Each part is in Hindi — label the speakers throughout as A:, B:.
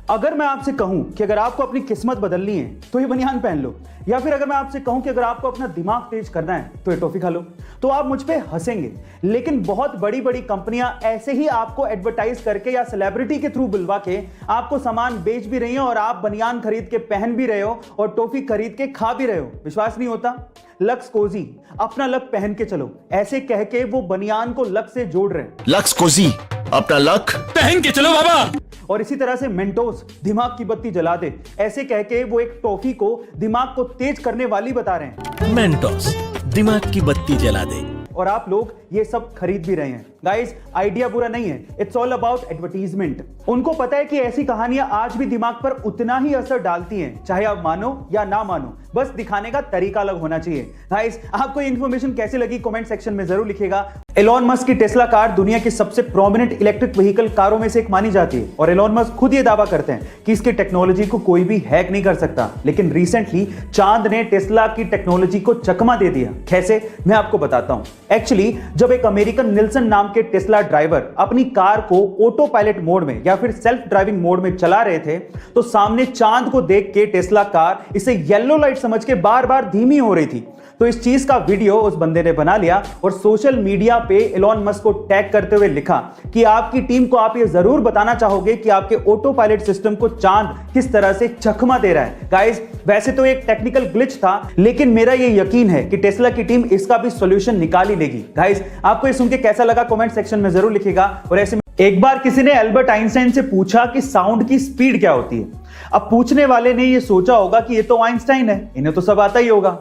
A: अगर मैं आपसे कहूं कि अगर आपको अपनी किस्मत बदलनी है तो ये बनियान पहन लो, या फिर अगर मैं आपसे कहूं कि अगर आपको अपना दिमाग तेज करना है तो ये टॉफी खा लो, तो आप मुझ पे हंसेंगे। लेकिन बहुत बड़ी बड़ी कंपनियां ऐसे ही आपको एडवर्टाइज करके या सेलिब्रिटी के थ्रू बुलवा के आपको सामान बेच भी रही हैं और आप बनियान खरीद के पहन भी रहे हो और टॉफी खरीद के खा भी रहे हो। विश्वास नहीं होता? लक्स कोजी, अपना लक पहन के चलो, ऐसे कह के वो बनियान को लक से जोड़ रहे हैं।
B: लक्स कोजी, अपना लक पहन के चलो बाबा।
A: और इसी तरह से मेंटोस, दिमाग की बत्ती जला दे, ऐसे कह के वो एक टॉफी को दिमाग को तेज करने वाली बता रहे हैं।
B: मेंटोस, दिमाग की बत्ती जला दे।
A: और आप लोग ये सब खरीद भी रहे हैं। गाइस, आइडिया बुरा नहीं है, इट्स ऑल अबाउट एडवर्टीजमेंट। उनको पता है कि ऐसी कहानियां आज भी दिमाग पर उतना ही असर डालती हैं, चाहे आप मानो या ना मानो, बस दिखाने का तरीका अलग होना चाहिए। गाइस, आपको ये इंफॉर्मेशन कैसी लगी कमेंट सेक्शन में जरूर लिखिएगा। एलोन मस्क की टेस्ला कार दुनिया की सबसे प्रोमिनेंट इलेक्ट्रिक व्हीकल कारों में से एक मानी जाती है और एलोन मस्क खुद ये दावा करते हैं कि इसकी टेक्नोलॉजी को कोई भी हैक नहीं कर सकता। लेकिन रिसेंटली चांद ने टेस्ला की टेक्नोलॉजी को चकमा दे दिया। कैसे, मैं आपको बताता हूं। एक्चुअली जब एक अमेरिकन निल्सन नाम के टेस्ला ड्राइवर अपनी कार को ऑटो पायलट मोड में या फिर सेल्फ ड्राइविंग मोड में चला रहे थे तो सामने चांद को देख के टेस्ला कार इसे येलो लाइट समझ के बार बार धीमी हो रही थी। तो इस चीज का वीडियो उस बंदे ने बना लिया और सोशल मीडिया पे एलोन मस्क को टैग करते हुए लिखा कि आपकी टीम को आप ये जरूर बताना चाहोगे कि आपके ऑटो पायलट सिस्टम को चांद किस तरह से चकमा दे रहा है। गाइस, वैसे तो एक टेक्निकल ग्लिच था, लेकिन मेरा ये यकीन है कि टेस्ला की टीम इसका भी सॉल्यूशन निकाल ही लेगी। गाइस, आपको ये सुन के कैसा लगा कमेंट सेक्शन में जरूर लिखिएगा। और ऐसे में एक बार किसी ने एल्बर्ट आइंस्टाइन से पूछा कि साउंड की स्पीड क्या होती है। अब पूछने वाले ने ये सोचा होगा कि ये तो आइंस्टाइन है, इन्हें तो सब आता ही होगा।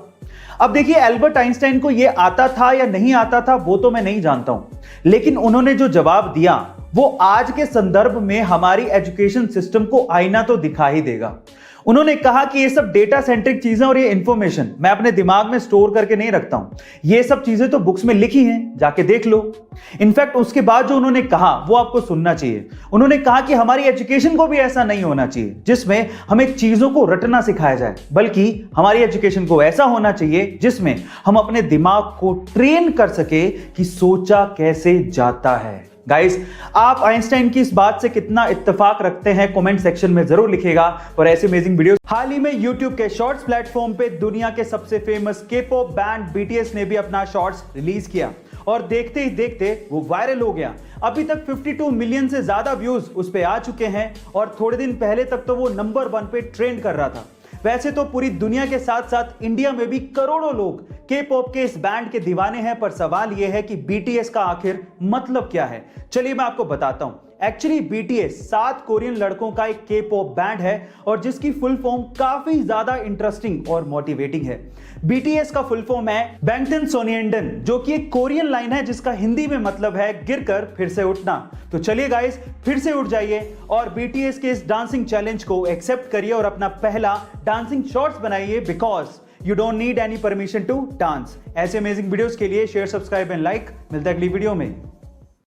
A: अब देखिए, एल्बर्ट आइंस्टाइन को ये आता था या नहीं आता था वो तो मैं नहीं जानता हूं, लेकिन उन्होंने जो जवाब दिया वो आज के संदर्भ में हमारी एजुकेशन सिस्टम को आईना तो दिखा ही देगा। उन्होंने कहा कि ये सब डेटा सेंट्रिक चीजें और ये इंफॉर्मेशन मैं अपने दिमाग में स्टोर करके नहीं रखता हूं, ये सब चीजें तो बुक्स में लिखी हैं, जाके देख लो। इनफैक्ट उसके बाद जो उन्होंने कहा वो आपको सुनना चाहिए। उन्होंने कहा कि हमारी एजुकेशन को भी ऐसा नहीं होना चाहिए जिसमें हमें चीजों को रटना सिखाया जाए, बल्कि हमारी एजुकेशन को ऐसा होना चाहिए जिसमें हम अपने दिमाग को ट्रेन कर सके कि सोचा कैसे जाता है। गाइस, आप आइंस्टाइन की इस बात से कितना इत्तेफाक रखते हैं कमेंट सेक्शन में जरूर लिखिएगा। और ऐसे अमेजिंग वीडियोस हाल ही में YouTube के शॉर्ट्स प्लेटफॉर्म पे दुनिया के सबसे फेमस के-पॉप बैंड BTS ने भी अपना शॉर्ट्स रिलीज किया और देखते ही देखते वो वायरल हो गया। अभी तक 52 मिलियन से ज्यादा व्यूज उस पे आ चुके हैं और थोड़े दिन पहले तक तो वो नंबर 1 पे ट्रेंड कर रहा था। वैसे तो पूरी दुनिया के साथ साथ इंडिया में भी करोड़ों लोग के-पॉप के इस बैंड के दीवाने हैं, पर सवाल यह है कि BTS का आखिर मतलब क्या है। चलिए मैं आपको बताता हूं। एक्चुअली BTS 7 कोरियन लड़कों का एक के-पॉप बैंड है और जिसकी फुल फॉर्म काफी ज्यादा इंटरेस्टिंग और मोटिवेटिंग है। BTS का फुल फॉर्म है बैंगटन सोनिएंडन, जो कि एक कोरियन लाइन है जिसका हिंदी में मतलब है गिरकर फिर से उठना। तो चलिए गाइस, फिर से उठ जाइए और BTS के इस डांसिंग चैलेंज को एक्सेप्ट करिए और अपना पहला डांसिंग शॉर्ट्स बनाइए, because you don't need any permission to dance. ऐसे अमेजिंग वीडियोस के लिए शेयर, सब्सक्राइब एंड लाइक। मिलता है अगली वीडियो में।